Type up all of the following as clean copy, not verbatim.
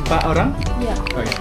4 orang? Ya. Okey.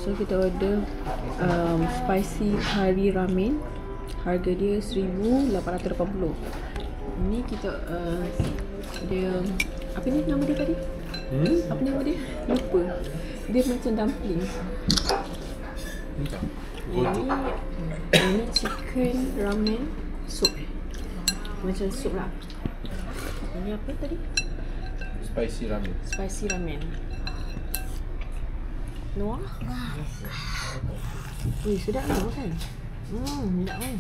So kita order spicy curry ramen. Harga dia 1880. Ini kita dia apa ni nama dia tadi? Apa nama dia? Lupa. Dia macam dumpling. Ini chicken ramen soup. Macam soup lah. Ini apa tadi? Spicy ramen. Spicy ramen. Noah? Wih, sedap kan? Sedap kan?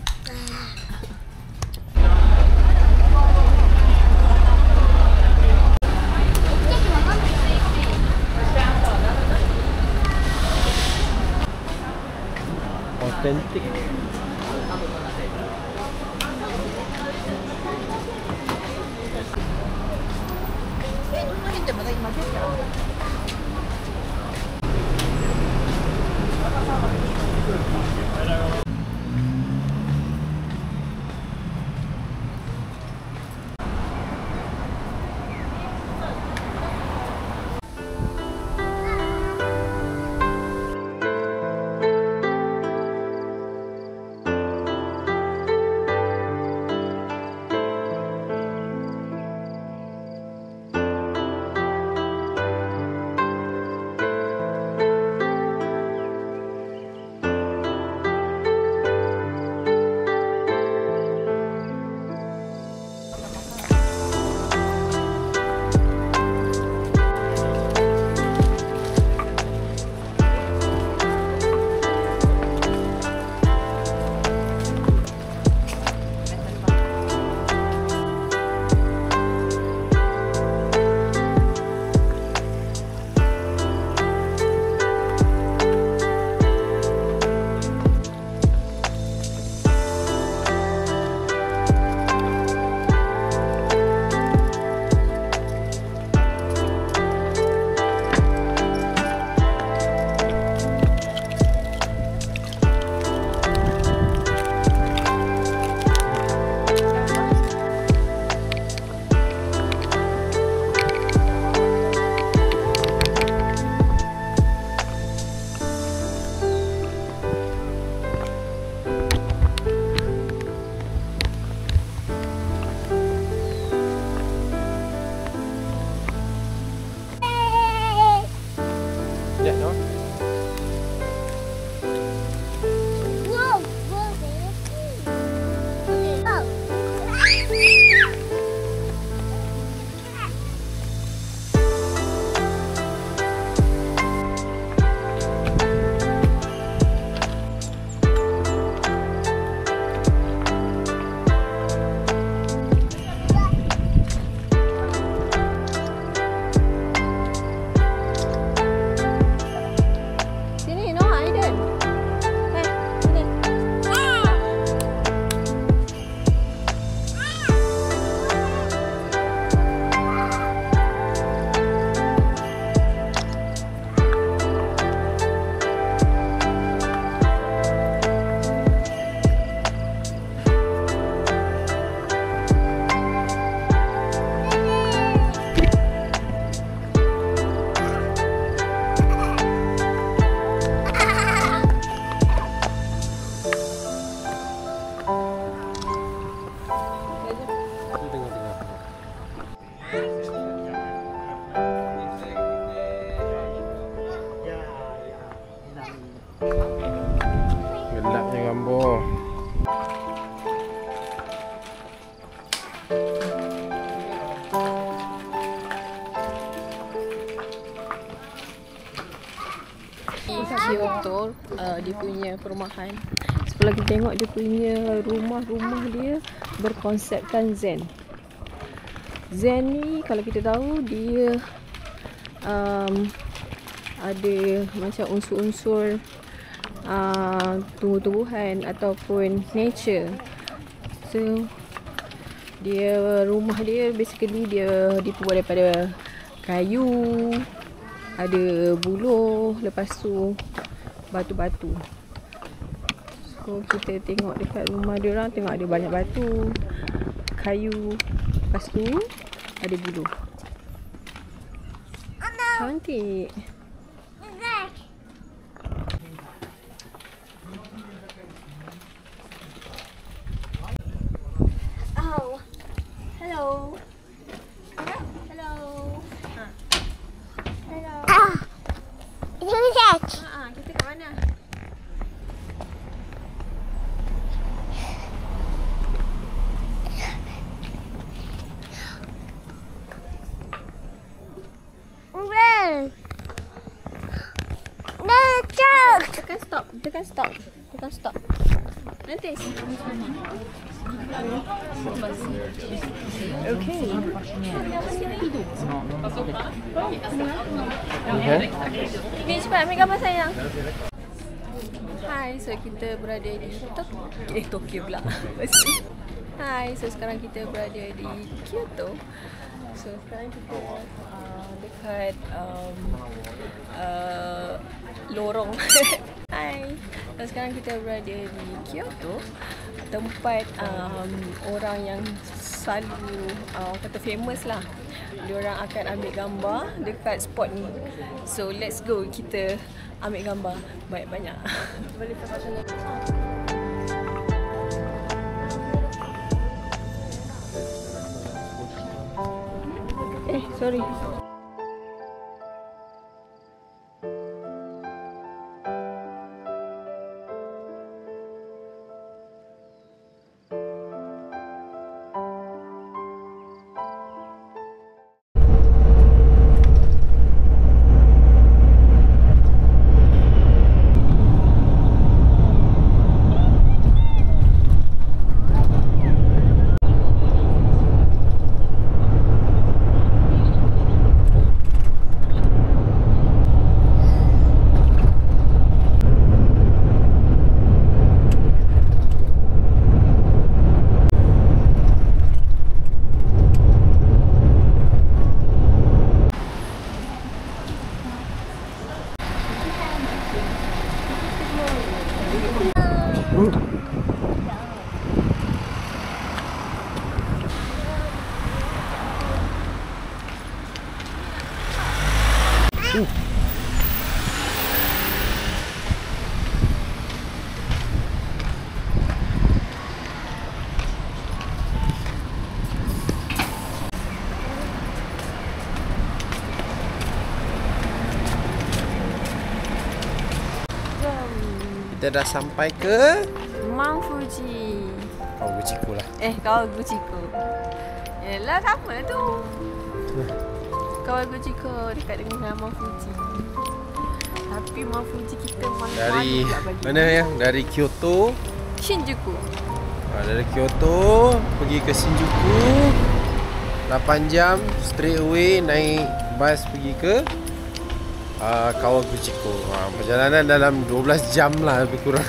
Authentic. Tengok. Kyoto, dia punya perumahan. Sebelah kita tengok dia punya rumah-rumah dia berkonsepkan Zen. Zen ni kalau kita tahu dia ada macam unsur-unsur tumbuh-tumbuhan ataupun nature. So dia rumah dia basically dia dibuat daripada kayu, ada buluh, lepas tu batu-batu. So kita tengok dekat rumah dia orang, tengok ada banyak batu, kayu, lepas tu ada buluh. Cantik. Oh, hello. Hello. Hello. Who's that? Kita kat mana? Where? No, Chuck. Tekan stop. Tekan stop. Tekan stop. Nanti. Okay. Ni cepat ambil gambar sayang. Hai, so kita berada di Tokyo pula. Hai, so sekarang kita berada di Kyoto. So sekarang kita dekat lorong. Hai. Dan sekarang kita berada di Kyoto, tempat orang yang selalu kata famous lah. Diorang akan ambil gambar dekat spot ni. So let's go, kita ambil gambar banyak-banyak. Boleh tempat sana. Sorry. Kita dah sampai ke Mount Fuji. Kawaguchiko lah. Kawaguchiko. Yelah, sama lah tu. Kawaguchiko dekat dengan Mount Fuji. Tapi Mount Fuji kita Dari mana ya? Dari Kyoto, Shinjuku. dari Kyoto pergi ke Shinjuku 8 jam straight away naik bas pergi ke Kawaguchiko. Perjalanan dalam 12 jam lah lebih kurang.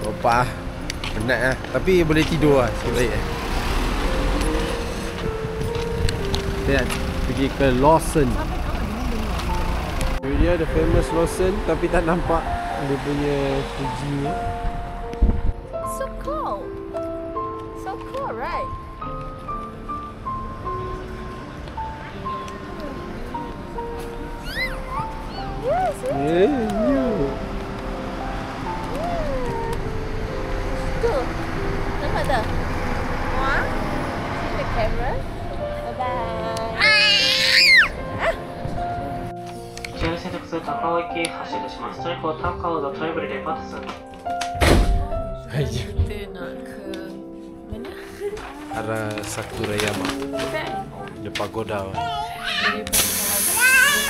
Bapak penat lah. Tapi boleh tidur lah, so baik lah. Kita nak pergi ke Lawson. Ini dia the famous Lawson, tapi tak nampak dia punya Fuji ni. So cool. So cool, right? Yes. Yeah. Tu. Nampak tak? Wah. See the camera. Bye-bye. こちらに選択する高尾駅発車いたします。それ以降、高尾のトラブルデパートさん。 Kita nak ke mana? arah Sakurayama. Kan? The pagoda. Daripada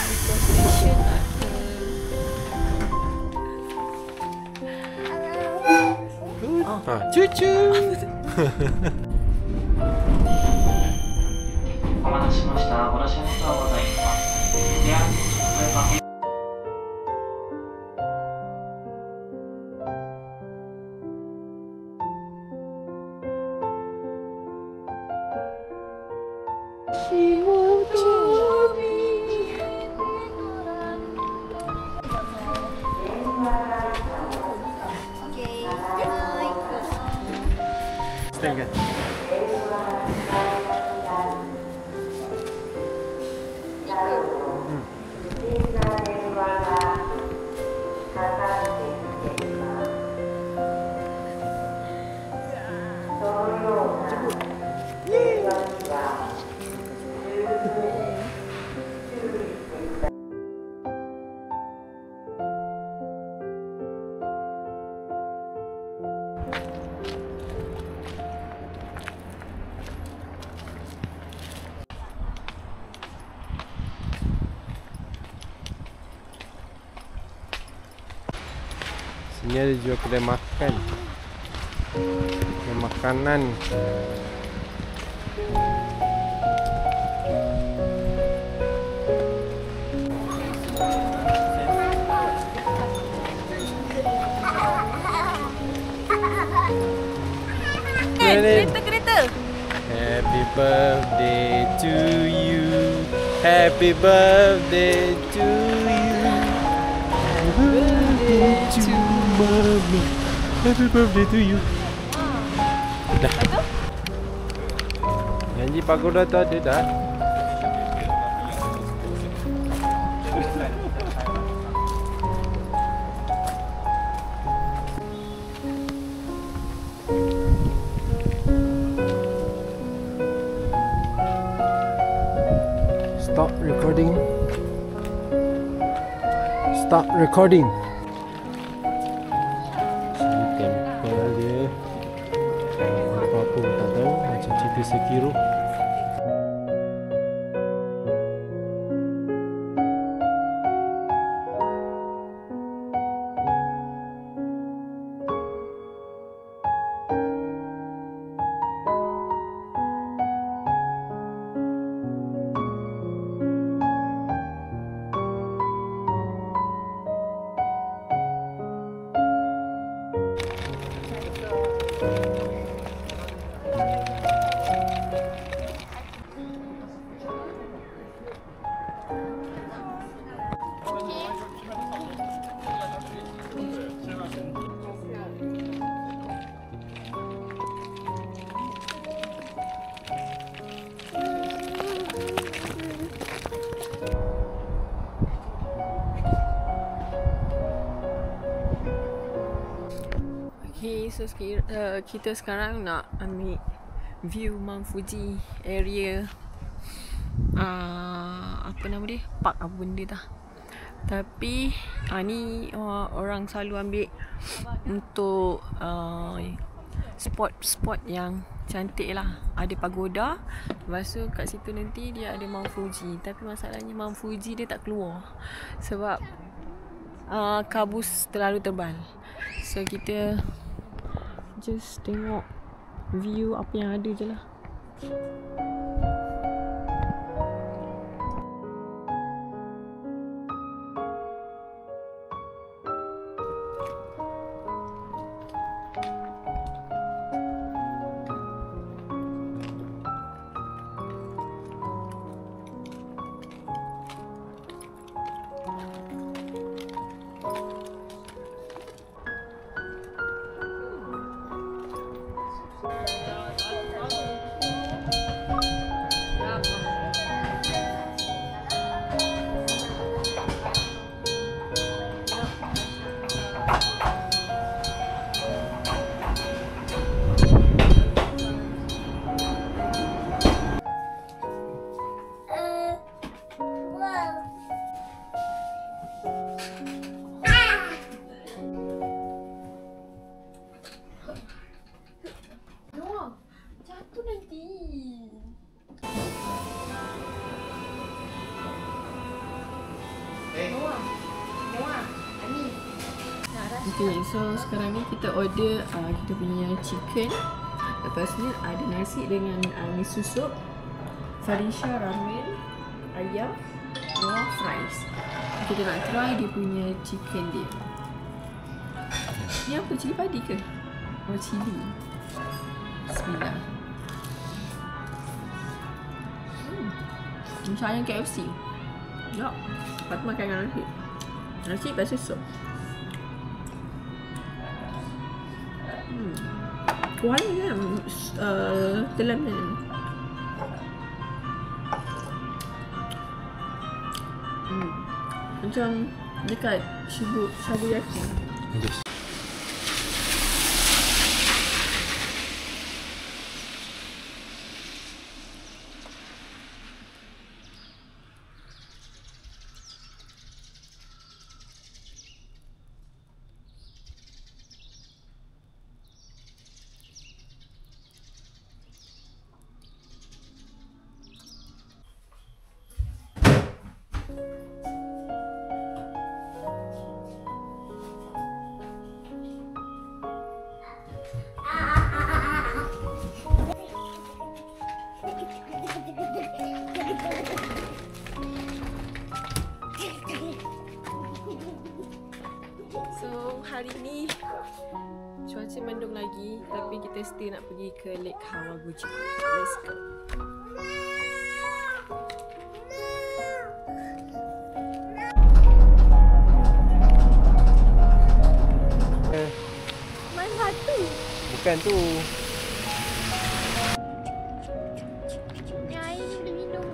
Mosquito Station nak ke Cucu. お待たせしました。ご乗車ありがとうございます。では、これは Stand kan? Sini ada jual kedai makan. Kedai makanan. kereta. Happy birthday to you. Happy birthday to you. Happy birthday to mommy. Happy birthday to you. Dah. Janji pagoda tu ada dah. Stop recording. Stop recording. Sini temple dia. Apa-apa pun tak tahu. Macam cerita Sekiro. Okay, so kita sekarang nak ambil view Mount Fuji area. Apa nama dia? Park apa benda dah. Tapi ni orang selalu ambil untuk spot yang cantik lah. Ada pagoda. Lepas tu kat situ nanti dia ada Mount Fuji. Tapi masalahnya Mount Fuji dia tak keluar sebab kabus terlalu tebal. So kita just tengok view apa yang ada je lah. Okay, so sekarang ni kita order kita punya chicken. Lepas ni ada nasi dengan miso soup, Farisha ramen, ayam, bawang fries. Kita nak try dia punya chicken dia. Ni apa? Cili padi ke? Oh, cili. Bismillah. Macam ayam KFC. Sekejap. Lepas tu makan dengan nasi. Nasi lepas tu sup. Kuali kan telan kan. Macam dekat Shibuya-ki. Yes. Hari ni cuaca mendung lagi, tapi kita still nak pergi ke Lake Kawaguchi. Let's go. Main batu. Bukan tu. Ni air ni boleh minum.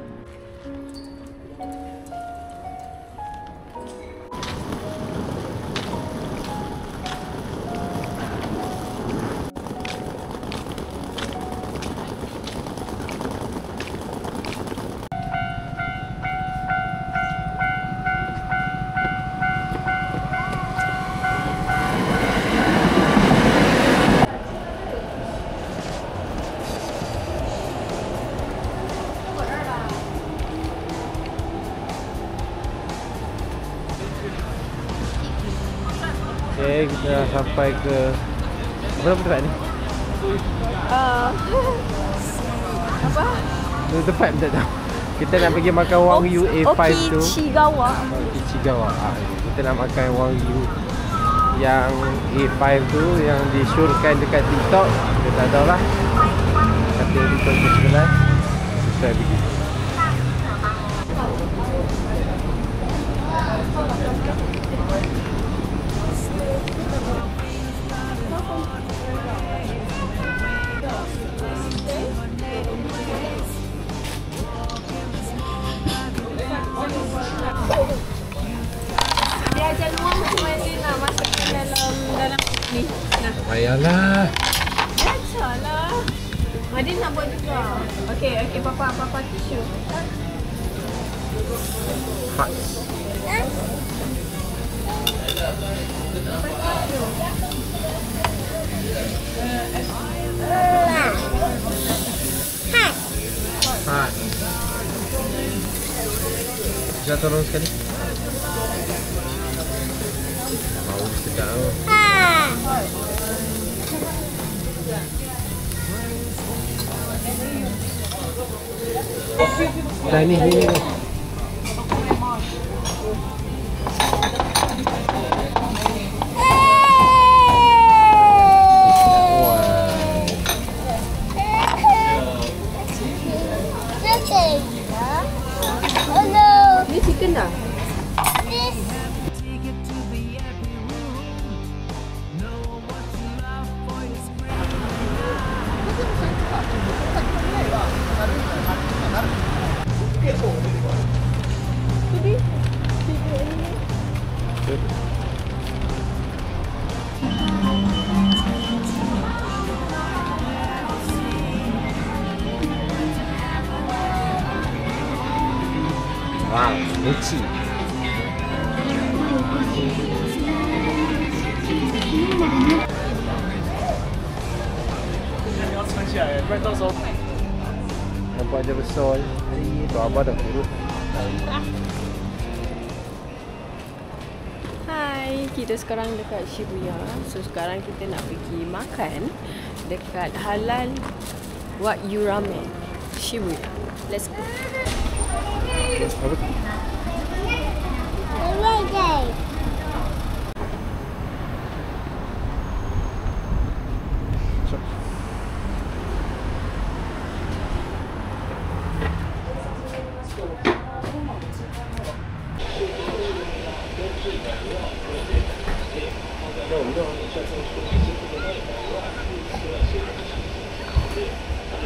Okay, kita dah sampai ke berapa tempat ni? Apa? Dua tempat tak tahu. Kita nak pergi makan Wagyu A5 tu. Okichigawa. Okichigawa. Kita nak makan Wagyu yang A5 tu yang disyorkan dekat TikTok. Kita tak tahu lah. Kata di Tokyo 11. Kita pergi. Dia ajar luang cuma dia nak masukkan dalam ni. Nah. Payahlah. Biasalah. Madin nak buat juga. Okey, papa tisu. Hot. Hot. Bisa tolong sekali. Mau sedap tu. Dah ni. Ni chicken dah. Wow, lucu. Nampak dia besar. Tu abah dah kurus. Hai. kita sekarang dekat Shibuya. So sekarang kita nak pergi makan dekat Halal Wagyu Ramen Shibuya. Let's go.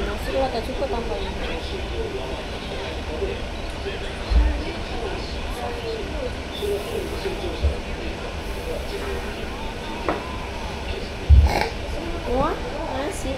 Nasi kalau tak cukup tambah. Wah, nasi.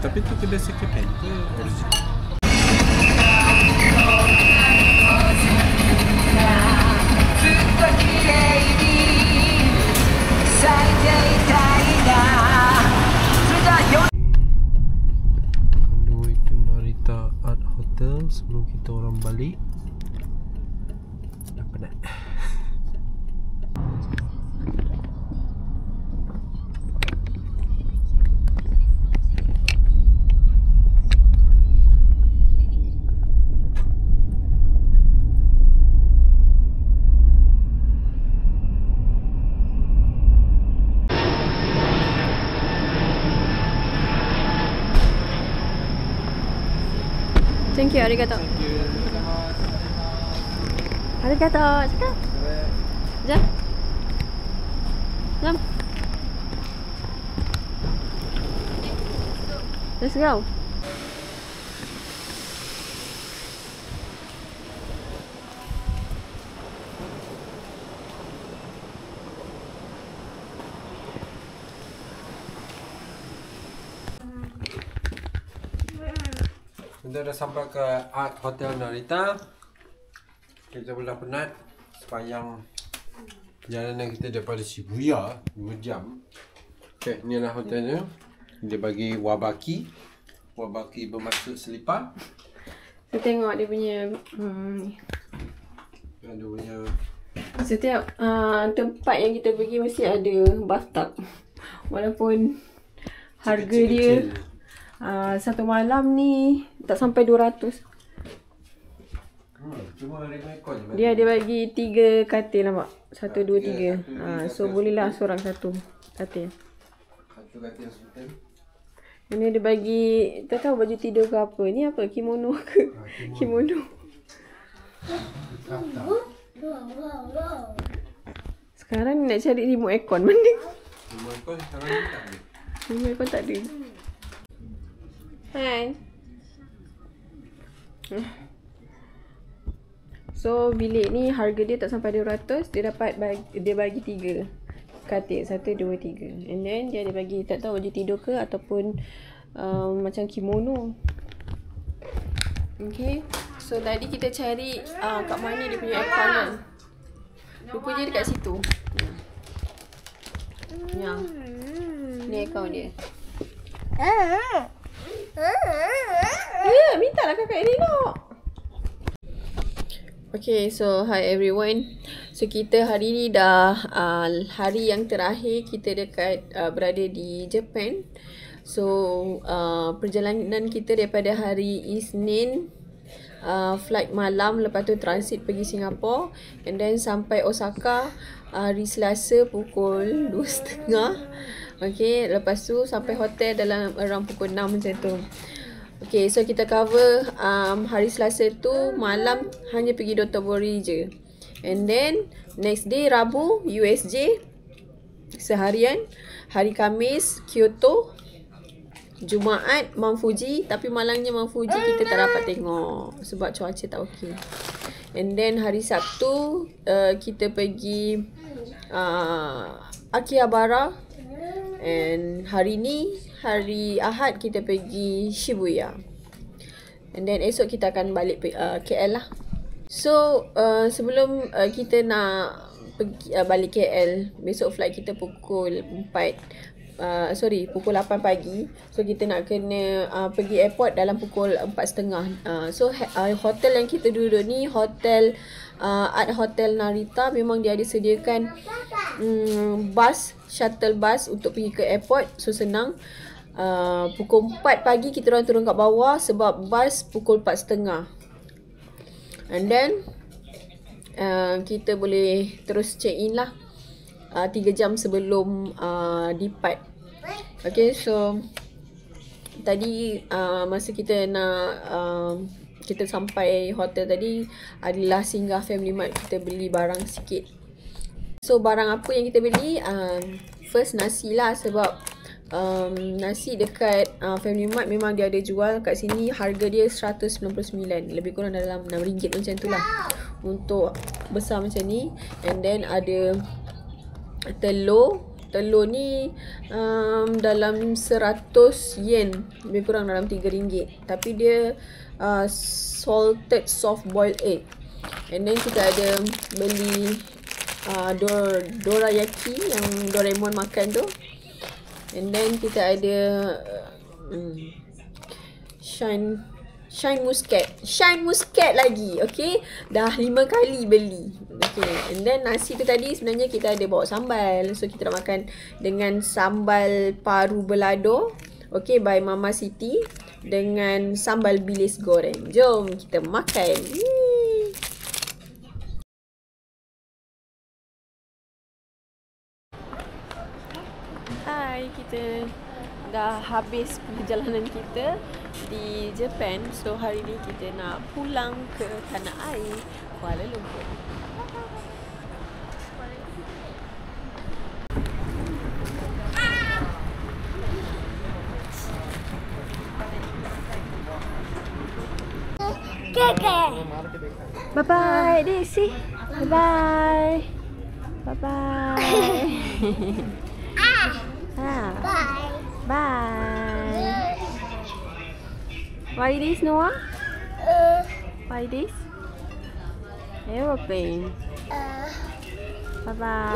Tapi tu kedai second hand ke original? Dua itu Narita Art Hotel sebelum kita orang balik. Dah penat. Thank you, arigato. Arigato. Cakap. Jom. Jom. Let's go. Kita dah sampai ke Art Hotel Narita. Kita pun dah penat sepanjang perjalanan kita daripada Shibuya 2 jam. Okay, ni adalah hotelnya. Dia bagi wabaki. Wabaki bermaksud selipar. Kita tengok dia punya Dia punya setiap tempat yang kita pergi mesti ada bathtub. Walaupun harga dia satu malam ni tak sampai 200. Cuma rekod je. Dia ada bagi 3 katil, nampak? 1, 2, 3. So bolehlah seorang satu katil. Satu katil hotel. Ini dia bagi, tak tahu baju tidur ke apa. Ni apa? Kimono ke? Kimono. Sekarang ni nak cari remote aircon mana? Remote aircon sekarang ni tak ada. Remote aircon tak ada. Hai. So bilik ni harga dia tak sampai 200, dia bagi 3. katil 1, 2, 3. And then dia ada bagi, tak tahu baju tidur ke ataupun macam kimono. Okay, so tadi kita cari kat mana dia punya aircon kan. Rupanya dekat situ. Ya. Ni aircon dia. Ya, mintalah kakak elok. Okay, so hi everyone. So kita hari ni dah hari yang terakhir kita dekat berada di Japan. So perjalanan kita daripada hari Isnin, flight malam, lepas tu transit pergi Singapura, and then sampai Osaka hari Selasa pukul 2.30. Okay, lepas tu sampai hotel dalam around pukul 6 macam tu. Okay, so kita cover hari Selasa tu malam hanya pergi Dotonbori je. And then next day Rabu USJ seharian. Hari Khamis Kyoto. Jumaat Mount Fuji, tapi malangnya Mount Fuji kita tak dapat tengok sebab cuaca tak okey. And then hari Sabtu kita pergi Akihabara. And hari ni, hari Ahad kita pergi Shibuya. And then esok kita akan balik KL lah. So sebelum kita nak pergi, balik KL, besok flight kita pukul 8 pagi. So kita nak kena pergi airport dalam pukul 4.30. So hotel yang kita duduk ni hotel Art Hotel Narita. Memang dia ada sediakan bus, shuttle bus untuk pergi ke airport. So senang. Pukul 4 pagi kita orang turun kat bawah sebab bus pukul 4.30. And then kita boleh terus check in lah 3 jam sebelum depart. Okay, so tadi masa kita nak kita sampai hotel tadi adalah singgah Family Mart, kita beli barang sikit. So barang apa yang kita beli? First nasi lah, sebab nasi dekat Family Mart memang dia ada jual kat sini. Harga dia 199, lebih kurang dalam RM6 macam tu lah untuk besar macam ni. And then ada telur ni dalam 100 yen, lebih kurang dalam RM3. Tapi dia salted soft boiled egg. And then kita ada beli dorayaki yang Doraemon makan tu. And then kita ada Shine muscat lagi. Okay, dah 5 kali beli. Okay, and then nasi tu tadi sebenarnya kita ada bawa sambal. So kita nak makan dengan sambal paru belado, okay, by Mama Siti, dengan sambal bilis goreng. Jom kita makan. Hai, kita dah habis perjalanan kita di Japan. So hari ni kita nak pulang ke tanah air Kuala Lumpur. Bye bye, Daisy. Bye bye. Bye bye. Bye. Bye. Why this, Noah? Why this? Aeroplane. Bye bye.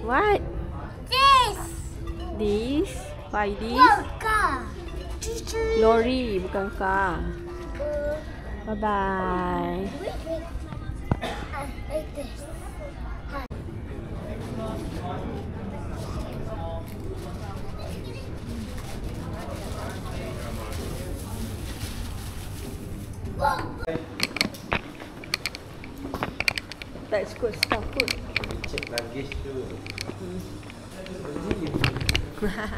What? This? Why this? Lorry, bukan car. Bye bye. Tak cukup stuff pun. Cek luggage tu.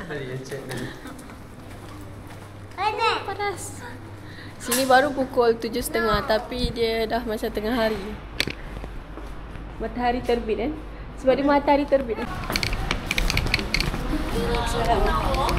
Tadi yang cek tadi. Panas. Sini baru pukul 7.30 tapi dia dah macam tengah hari. Matahari terbit kan? Sebab dia matahari terbit kan? Assalamualaikum.